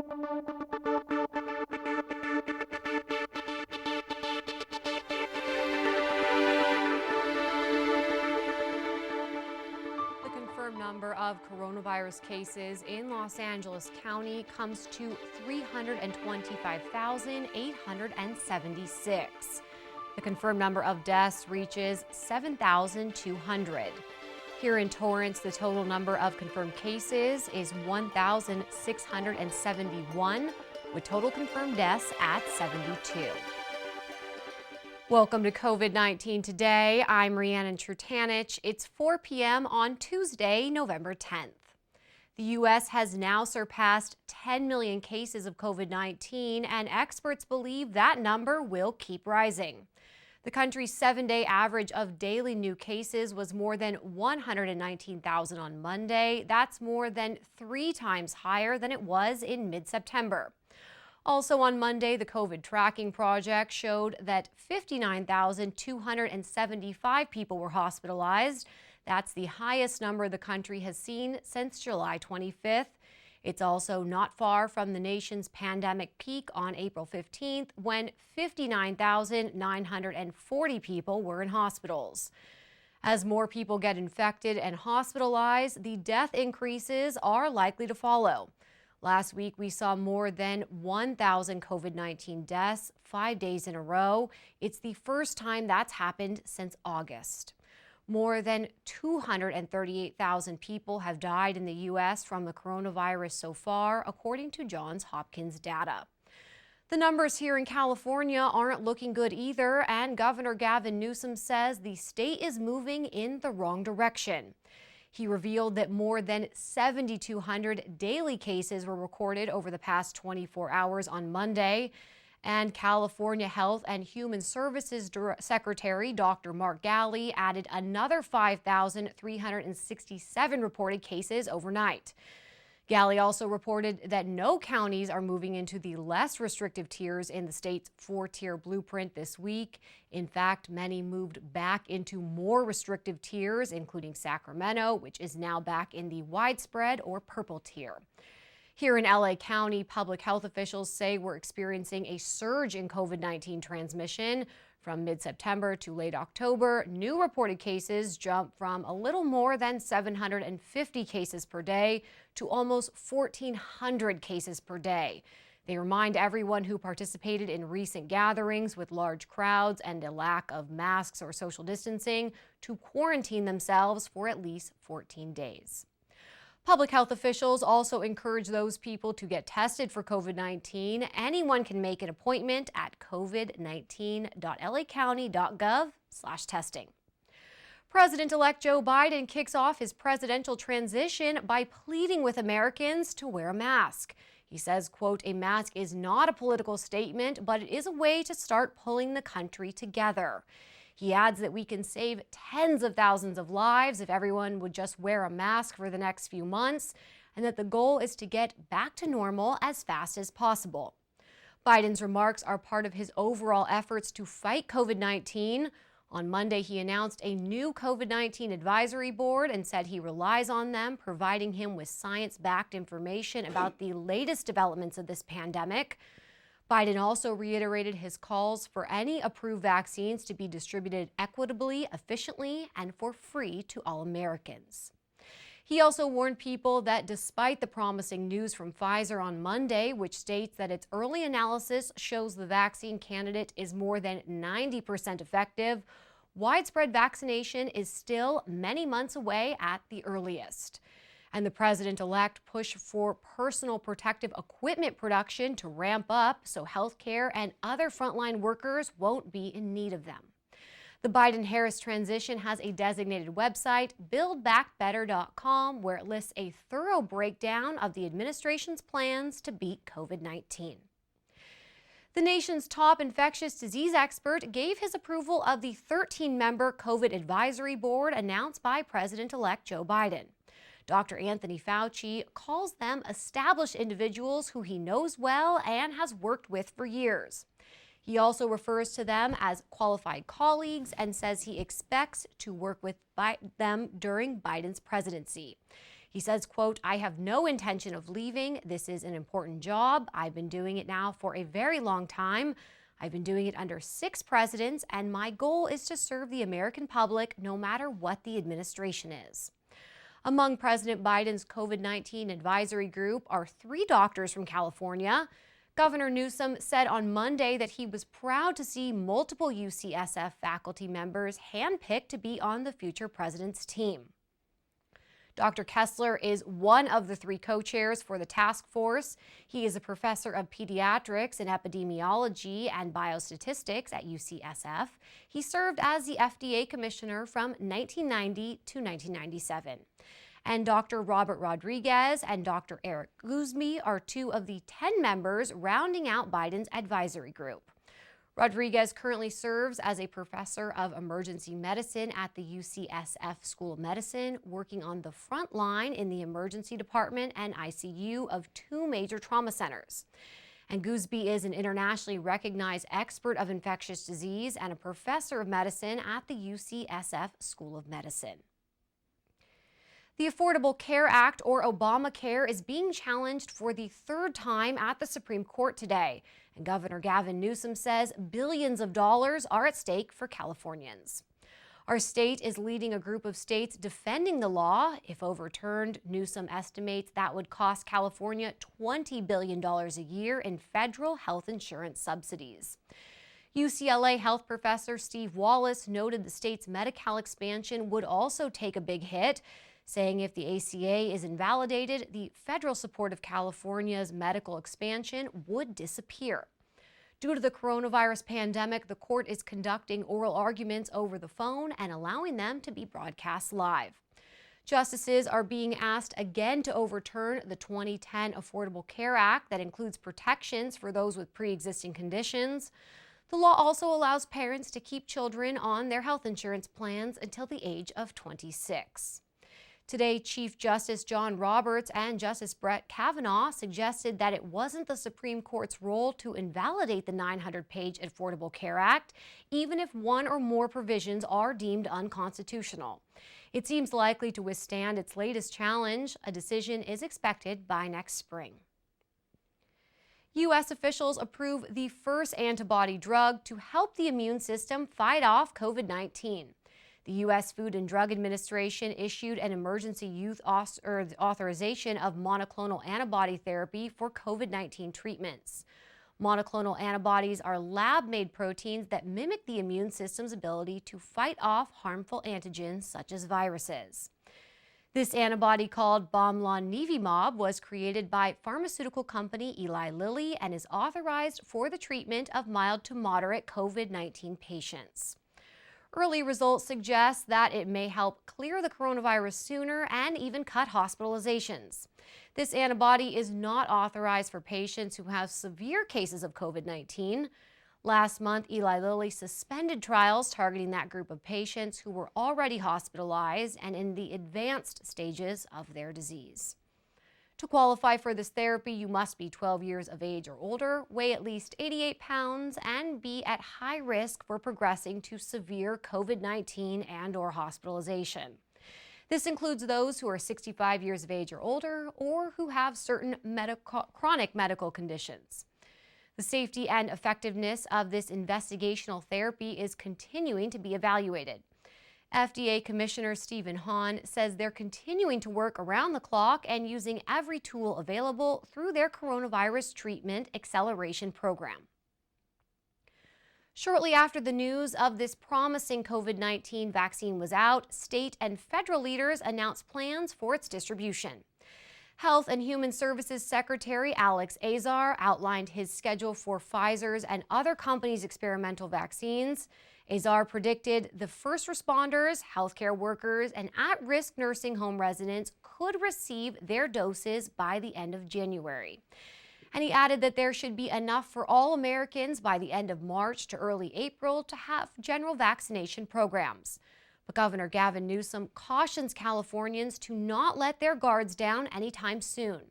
The confirmed number of coronavirus cases in Los Angeles County comes to 325,876. The confirmed number of deaths reaches 7,200. Here in Torrance, the total number of confirmed cases is 1,671, with total confirmed deaths at 72. Welcome to COVID-19 Today. I'm Rhiannon Trutanich. It's 4 p.m. on Tuesday, November 10th. The U.S. has now surpassed 10 million cases of COVID-19, and experts believe that number will keep rising. The country's 7-day average of daily new cases was more than 119,000 on Monday. That's more than 3 times higher than it was in mid-September. Also on Monday, the COVID tracking project showed that 59,275 people were hospitalized. That's the highest number the country has seen since July 25th. It's also not far from the nation's pandemic peak on April 15th, when 59,940 people were in hospitals. As more people get infected and hospitalized, the death increases are likely to follow. Last week, we saw more than 1,000 COVID-19 deaths 5 days in a row. It's the first time that's happened since August. More than 238,000 people have died in the U.S. from the coronavirus so far, according to Johns Hopkins data. The numbers here in California aren't looking good either, and Governor Gavin Newsom says the state is moving in the wrong direction. He revealed that more than 7,200 daily cases were recorded over the past 24 hours on Monday. And California Health and Human Services Secretary Dr. Mark Ghaly added another 5,367 reported cases overnight. Ghaly also reported that no counties are moving into the less restrictive tiers in the state's 4-tier blueprint this week. In fact, many moved back into more restrictive tiers, including Sacramento, which is now back in the widespread or purple tier. Here in LA County, public health officials say we're experiencing a surge in COVID-19 transmission. From mid-September to late October, new reported cases jumped from a little more than 750 cases per day to almost 1,400 cases per day. They remind everyone who participated in recent gatherings with large crowds and a lack of masks or social distancing to quarantine themselves for at least 14 days. Public health officials also encourage those people to get tested for COVID-19. Anyone can make an appointment at covid19.lacounty.gov/testing. President-elect Joe Biden kicks off his presidential transition by pleading with Americans to wear a mask. He says, quote, "A mask is not a political statement, but it is a way to start pulling the country together." He adds that we can save tens of thousands of lives if everyone would just wear a mask for the next few months, and that the goal is to get back to normal as fast as possible. Biden's remarks are part of his overall efforts to fight COVID-19. On Monday, he announced a new COVID-19 advisory board and said he relies on them, providing him with science-backed information about the latest developments of this pandemic. Biden also reiterated his calls for any approved vaccines to be distributed equitably, efficiently, and for free to all Americans. He also warned people that despite the promising news from Pfizer on Monday, which states that its early analysis shows the vaccine candidate is more than 90% effective, widespread vaccination is still many months away at the earliest. And the president-elect pushed for personal protective equipment production to ramp up so healthcare and other frontline workers won't be in need of them. The Biden-Harris transition has a designated website, buildbackbetter.com, where it lists a thorough breakdown of the administration's plans to beat COVID-19. The nation's top infectious disease expert gave his approval of the 13-member COVID advisory board announced by President-elect Joe Biden. Dr. Anthony Fauci calls them established individuals who he knows well and has worked with for years. He also refers to them as qualified colleagues and says he expects to work with them during Biden's presidency. He says, quote, "I have no intention of leaving. This is an important job. I've been doing it now for a very long time. I've been doing it under 6 presidents, and my goal is to serve the American public no matter what the administration is." Among President Biden's COVID-19 advisory group are 3 doctors from California. Governor Newsom said on Monday that he was proud to see multiple UCSF faculty members handpicked to be on the future president's team. Dr. Kessler is one of the 3 co-chairs for the task force. He is a professor of pediatrics and epidemiology and biostatistics at UCSF. He served as the FDA commissioner from 1990 to 1997. And Dr. Robert Rodriguez and Dr. Eric Guzmi are 2 of the 10 members rounding out Biden's advisory group. Rodriguez currently serves as a professor of emergency medicine at the UCSF School of Medicine, working on the front line in the emergency department and ICU of 2 major trauma centers. And Guzmi is an internationally recognized expert of infectious disease and a professor of medicine at the UCSF School of Medicine. The Affordable Care Act, or Obamacare, is being challenged for the 3rd time at the Supreme Court today. And Governor Gavin Newsom says billions of dollars are at stake for Californians. Our state is leading a group of states defending the law. If overturned, Newsom estimates that would cost California $20 billion a year in federal health insurance subsidies. UCLA health professor Steve Wallace noted the state's Medi-Cal expansion would also take a big hit, saying if the ACA is invalidated, the federal support of California's medical expansion would disappear. Due to the coronavirus pandemic, the court is conducting oral arguments over the phone and allowing them to be broadcast live. Justices are being asked again to overturn the 2010 Affordable Care Act that includes protections for those with pre-existing conditions. The law also allows parents to keep children on their health insurance plans until the age of 26. Today, Chief Justice John Roberts and Justice Brett Kavanaugh suggested that it wasn't the Supreme Court's role to invalidate the 900-page Affordable Care Act, even if one or more provisions are deemed unconstitutional. It seems likely to withstand its latest challenge. A decision is expected by next spring. U.S. officials approve the first antibody drug to help the immune system fight off COVID-19. The U.S. Food and Drug Administration issued an emergency use authorization of monoclonal antibody therapy for COVID-19 treatments. Monoclonal antibodies are lab-made proteins that mimic the immune system's ability to fight off harmful antigens such as viruses. This antibody, called bamlanivimab, was created by pharmaceutical company Eli Lilly and is authorized for the treatment of mild to moderate COVID-19 patients. Early results suggest that it may help clear the coronavirus sooner and even cut hospitalizations. This antibody is not authorized for patients who have severe cases of COVID-19. Last month, Eli Lilly suspended trials targeting that group of patients who were already hospitalized and in the advanced stages of their disease. To qualify for this therapy, you must be 12 years of age or older, weigh at least 88 pounds, and be at high risk for progressing to severe COVID-19 and/or hospitalization. This includes those who are 65 years of age or older or who have certain chronic medical conditions. The safety and effectiveness of this investigational therapy is continuing to be evaluated. FDA Commissioner Stephen Hahn says they're continuing to work around the clock and using every tool available through their coronavirus treatment acceleration program. Shortly after the news of this promising COVID-19 vaccine was out, state and federal leaders announced plans for its distribution. Health and Human Services Secretary Alex Azar outlined his schedule for Pfizer's and other companies' experimental vaccines. Azar predicted the first responders, healthcare workers, and at-risk nursing home residents could receive their doses by the end of January. And he added that there should be enough for all Americans by the end of March to early April to have general vaccination programs. But Governor Gavin Newsom cautions Californians to not let their guards down anytime soon.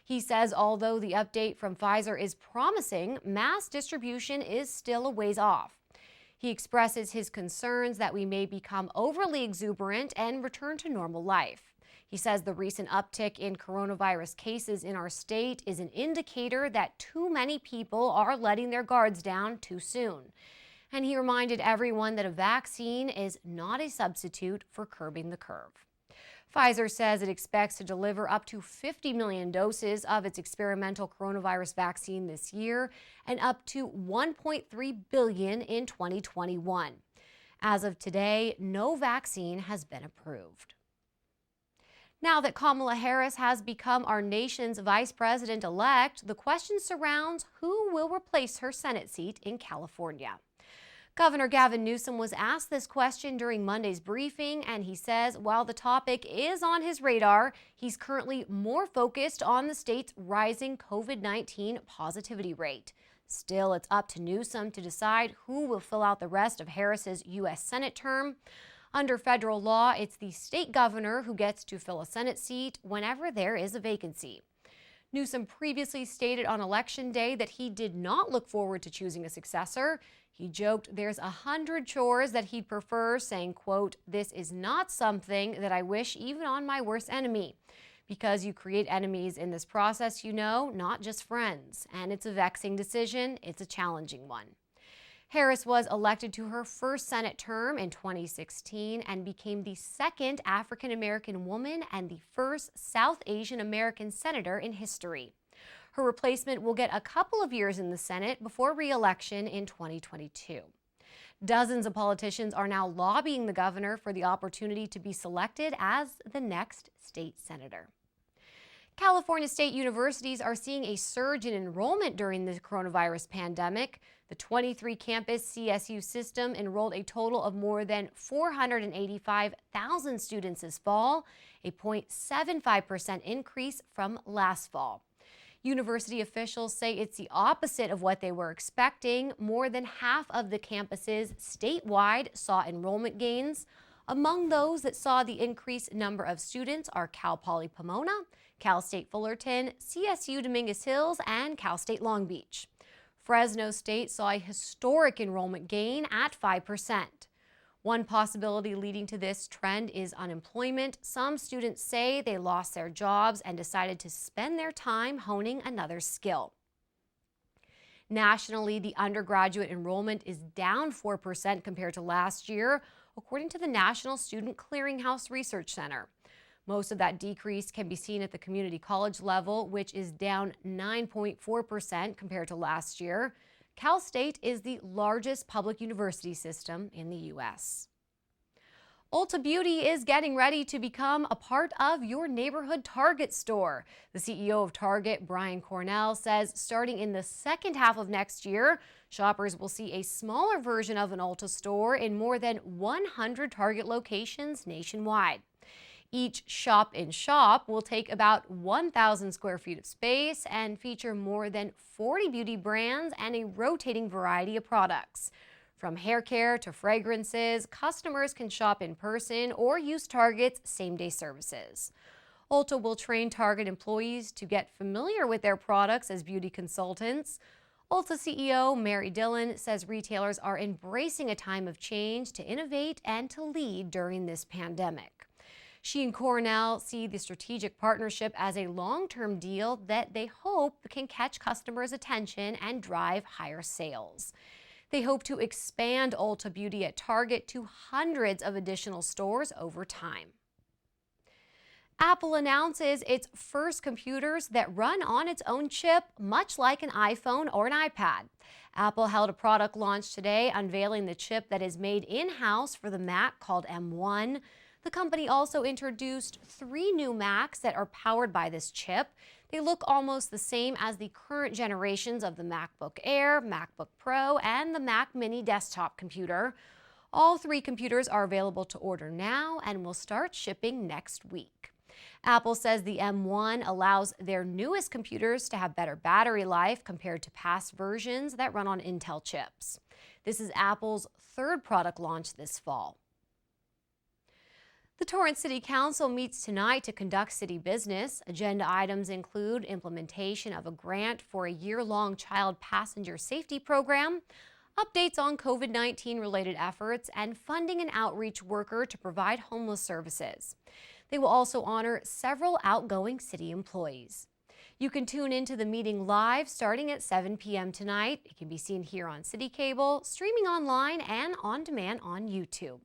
He says although the update from Pfizer is promising, mass distribution is still a ways off. He expresses his concerns that we may become overly exuberant and return to normal life. He says the recent uptick in coronavirus cases in our state is an indicator that too many people are letting their guards down too soon. And he reminded everyone that a vaccine is not a substitute for curbing the curve. Pfizer says it expects to deliver up to 50 million doses of its experimental coronavirus vaccine this year and up to 1.3 billion in 2021. As of today, no vaccine has been approved. Now that Kamala Harris has become our nation's vice president-elect, the question surrounds who will replace her Senate seat in California. Governor Gavin Newsom was asked this question during Monday's briefing, and he says while the topic is on his radar, he's currently more focused on the state's rising COVID-19 positivity rate. Still, it's up to Newsom to decide who will fill out the rest of Harris's U.S. Senate term. Under federal law, it's the state governor who gets to fill a Senate seat whenever there is a vacancy. Newsom previously stated on Election Day that he did not look forward to choosing a successor. He joked there's 100 chores that he'd prefer, saying, quote, "This is not something that I wish even on my worst enemy. Because you create enemies in this process, you know, not just friends. And it's a vexing decision. It's a challenging one." Harris was elected to her first Senate term in 2016 and became the second African-American woman and the first South Asian American senator in history. Her replacement will get a couple of years in the Senate before re-election in 2022. Dozens of politicians are now lobbying the governor for the opportunity to be selected as the next state senator. California state universities are seeing a surge in enrollment during the coronavirus pandemic. The 23-campus CSU system enrolled a total of more than 485,000 students this fall, a 0.75% increase from last fall. University officials say it's the opposite of what they were expecting. More than half of the campuses statewide saw enrollment gains. Among those that saw the increased number of students are Cal Poly Pomona, Cal State Fullerton, CSU Dominguez Hills, and Cal State Long Beach. Fresno State saw a historic enrollment gain at 5%. One possibility leading to this trend is unemployment. Some students say they lost their jobs and decided to spend their time honing another skill. Nationally, the undergraduate enrollment is down 4% compared to last year, according to the National Student Clearinghouse Research Center. Most of that decrease can be seen at the community college level, which is down 9.4% compared to last year. Cal State is the largest public university system in the U.S. Ulta Beauty is getting ready to become a part of your neighborhood Target store. The CEO of Target, Brian Cornell, says starting in the second half of next year, shoppers will see a smaller version of an Ulta store in more than 100 Target locations nationwide. Each shop-in-shop will take about 1,000 square feet of space and feature more than 40 beauty brands and a rotating variety of products. From hair care to fragrances, customers can shop in person or use Target's same-day services. Ulta will train Target employees to get familiar with their products as beauty consultants. Ulta CEO Mary Dillon says retailers are embracing a time of change to innovate and to lead during this pandemic. She and Cornell see the strategic partnership as a long-term deal that they hope can catch customers' attention and drive higher sales. They hope to expand Ulta Beauty at Target to hundreds of additional stores over time. Apple announces its first computers that run on its own chip, much like an iPhone or an iPad. Apple held a product launch today, unveiling the chip that is made in-house for the Mac called M1. The company also introduced 3 new Macs that are powered by this chip. They look almost the same as the current generations of the MacBook Air, MacBook Pro, and the Mac Mini desktop computer. All 3 computers are available to order now and will start shipping next week. Apple says the M1 allows their newest computers to have better battery life compared to past versions that run on Intel chips. This is Apple's 3rd product launch this fall. The Torrance City Council meets tonight to conduct city business. Agenda items include implementation of a grant for a year-long child passenger safety program, updates on COVID-19 related efforts, and funding an outreach worker to provide homeless services. They will also honor several outgoing city employees. You can tune into the meeting live starting at 7 p.m. tonight. It can be seen here on Citi Cable, streaming online and on demand on YouTube.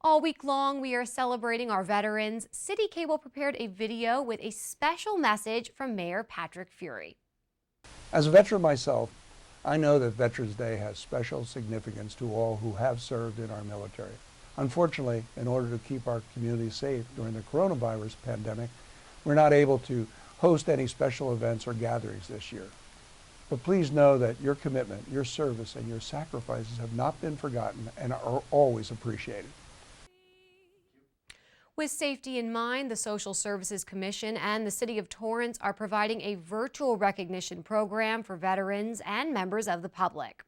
All week long, we are celebrating our veterans. Citi Cable prepared a video with a special message from Mayor Patrick Fury. As a veteran myself, I know that Veterans Day has special significance to all who have served in our military. Unfortunately, in order to keep our community safe during the coronavirus pandemic, we're not able to host any special events or gatherings this year. But please know that your commitment, your service, and your sacrifices have not been forgotten and are always appreciated. With safety in mind, the Social Services Commission and the City of Torrance are providing a virtual recognition program for veterans and members of the public.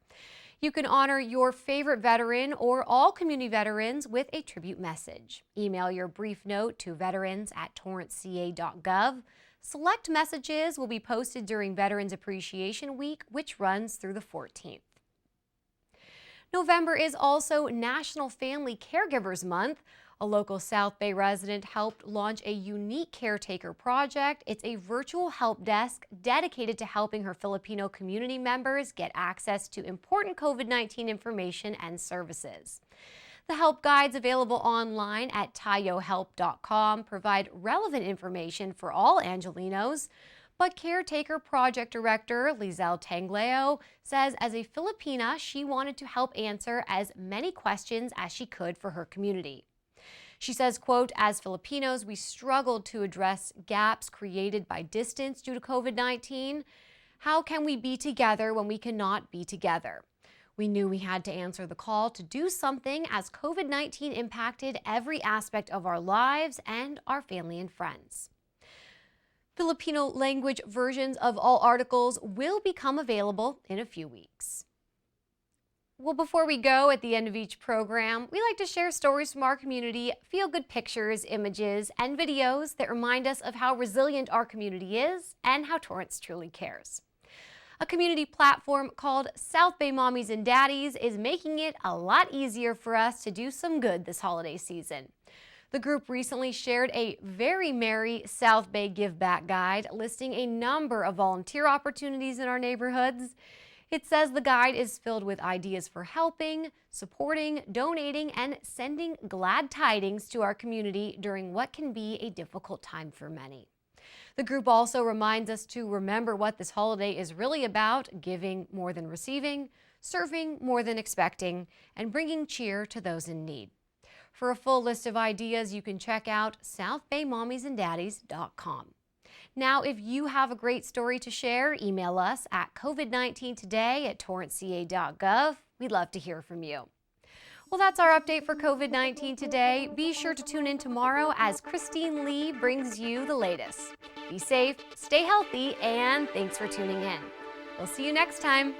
You can honor your favorite veteran or all community veterans with a tribute message. Email your brief note to veterans@torranceca.gov. Select messages will be posted during Veterans Appreciation Week, which runs through the 14th. November is also National Family Caregivers Month. A local South Bay resident helped launch a unique caretaker project. It's a virtual help desk dedicated to helping her Filipino community members get access to important COVID-19 information and services. The help guides available online at tayohelp.com provide relevant information for all Angelinos. But Caretaker Project Director Lizelle Tangleo says as a Filipina, she wanted to help answer as many questions as she could for her community. She says, quote, as Filipinos, we struggled to address gaps created by distance due to COVID-19. How can we be together when we cannot be together? We knew we had to answer the call to do something as COVID-19 impacted every aspect of our lives and our family and friends. Filipino language versions of all articles will become available in a few weeks. Well, before we go, at the end of each program, we like to share stories from our community, feel-good pictures, images, and videos that remind us of how resilient our community is and how Torrance truly cares. A community platform called South Bay Mommies and Daddies is making it a lot easier for us to do some good this holiday season. The group recently shared a very merry South Bay Give Back guide listing a number of volunteer opportunities in our neighborhoods. It says the guide is filled with ideas for helping, supporting, donating, and sending glad tidings to our community during what can be a difficult time for many. The group also reminds us to remember what this holiday is really about: giving more than receiving, serving more than expecting, and bringing cheer to those in need. For a full list of ideas, you can check out southbaymommiesandaddies.com. Now, if you have a great story to share, email us at covid19today@torranceca.gov. We'd love to hear from you. Well, that's our update for COVID-19 today. Be sure to tune in tomorrow as Christine Lee brings you the latest. Be safe, stay healthy, and thanks for tuning in. We'll see you next time.